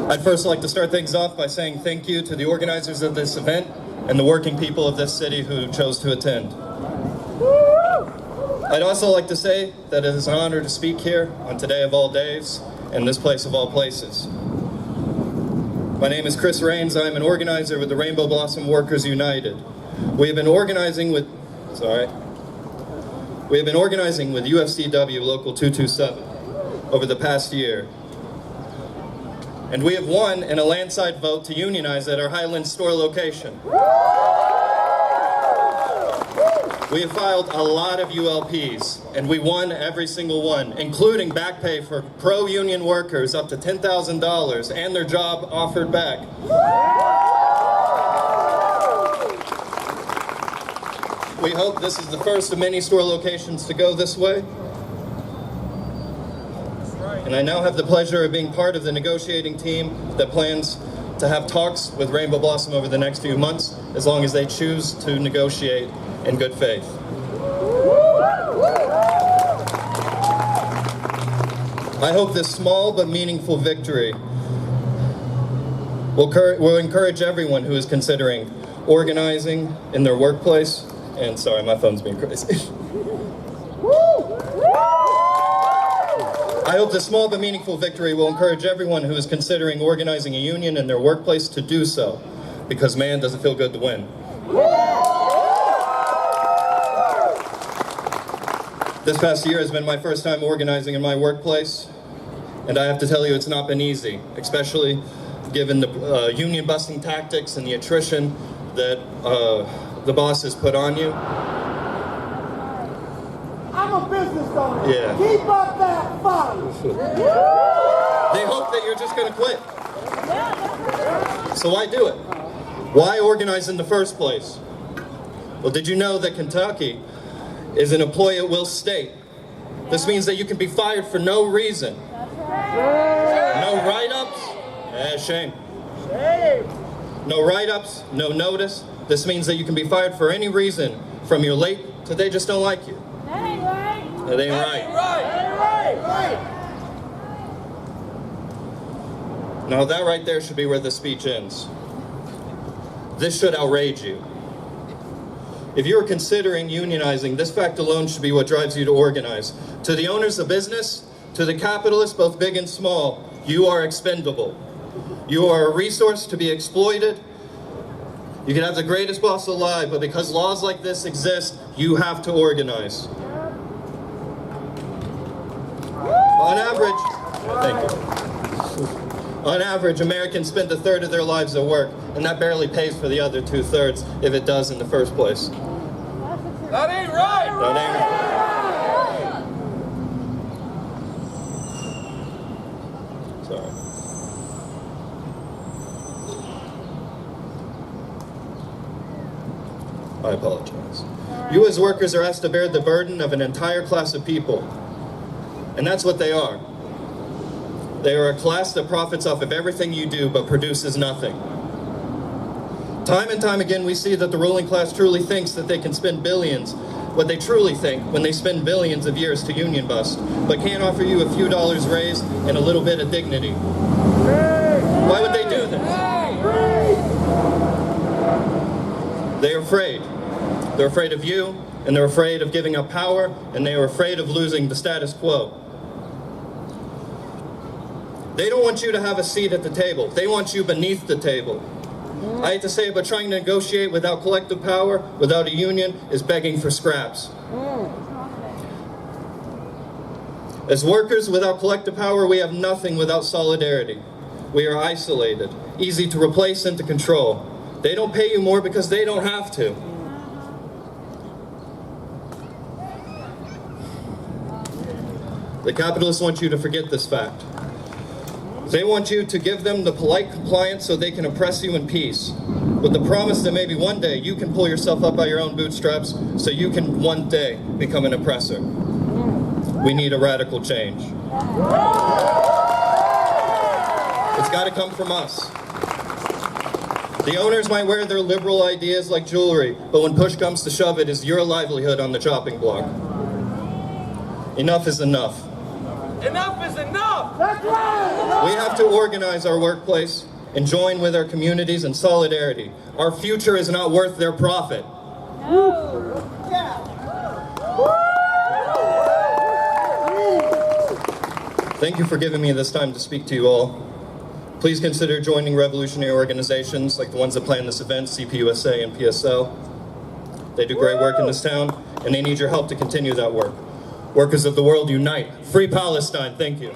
I'd first like to start things off by saying thank you to the organizers of this event and the working people of this city who chose to attend. I'd also like to say that it is an honor to speak here on today of all days and this place of all places. My name is Chris Rains. I'm an organizer with the Rainbow Blossom Workers United. We have been organizing with UFCW Local 227 over the past year. And we have won in a landslide vote to unionize at our Highlands store location. We have filed a lot of ULPs, and we won every single one, including back pay for pro-union workers up to $10,000 and their job offered back. We hope this is the first of many store locations to go this way. And I now have the pleasure of being part of the negotiating team that plans to have talks with Rainbow Blossom over the next few months, as long as they choose to negotiate in good faith. I hope this small but meaningful victory will encourage everyone who is considering organizing in their workplace. And sorry, my phone's being crazy. I hope this small but meaningful victory will encourage everyone who is considering organizing a union in their workplace to do so, because man, does it feel good to win. This past year has been my first time organizing in my workplace, and I have to tell you it's not been easy, especially given the union busting tactics and the attrition that the boss has put on you. I'm a business owner. Yeah. Keep up that fight. They hope that you're just going to quit. So why do it? Why organize in the first place? Well, did you know that Kentucky is an employee at will state? This means that you can be fired for no reason. No write-ups? Shame. No write-ups, no notice. This means that you can be fired for any reason, from you're late to they just don't like you. That ain't right. That ain't right. Now that right there should be where the speech ends. This should outrage you. If you are considering unionizing, this fact alone should be what drives you to organize. To the owners of business, to the capitalists, both big and small, you are expendable. You are a resource to be exploited. You can have the greatest boss alive, but because laws like this exist, you have to organize. On average, thank you. On average, Americans spend a third of their lives at work, and that barely pays for the other 2/3 if it does in the first place. That ain't right! That ain't right. Sorry. I apologize. You as workers are asked to bear the burden of an entire class of people. And that's what they are. They are a class that profits off of everything you do but produces nothing. Time and time again we see that the ruling class truly thinks that they can spend billions, what they truly think when they spend billions of years to union bust, but can't offer you a few dollars raised and a little bit of dignity. Why would they do this? They're afraid. They're afraid of you, and they're afraid of giving up power, and they are afraid of losing the status quo. They don't want you to have a seat at the table. They want you beneath the table. I hate to say it, but trying to negotiate without collective power, without a union, is begging for scraps. As workers without collective power, we have nothing without solidarity. We are isolated, easy to replace and to control. They don't pay you more because they don't have to. The capitalists want you to forget this fact. They want you to give them the polite compliance so they can oppress you in peace, with the promise that maybe one day you can pull yourself up by your own bootstraps so you can one day become an oppressor. We need a radical change. It's got to come from us. The owners might wear their liberal ideas like jewelry, but when push comes to shove, it is your livelihood on the chopping block. Enough is enough. Enough is enough! That's right! We have to organize our workplace and join with our communities in solidarity. Our future is not worth their profit. Thank you for giving me this time to speak to you all. Please consider joining revolutionary organizations like the ones that plan this event, CPUSA and PSL. They do great work in this town, and they need your help to continue that work. Workers of the world, unite. Free Palestine. Thank you.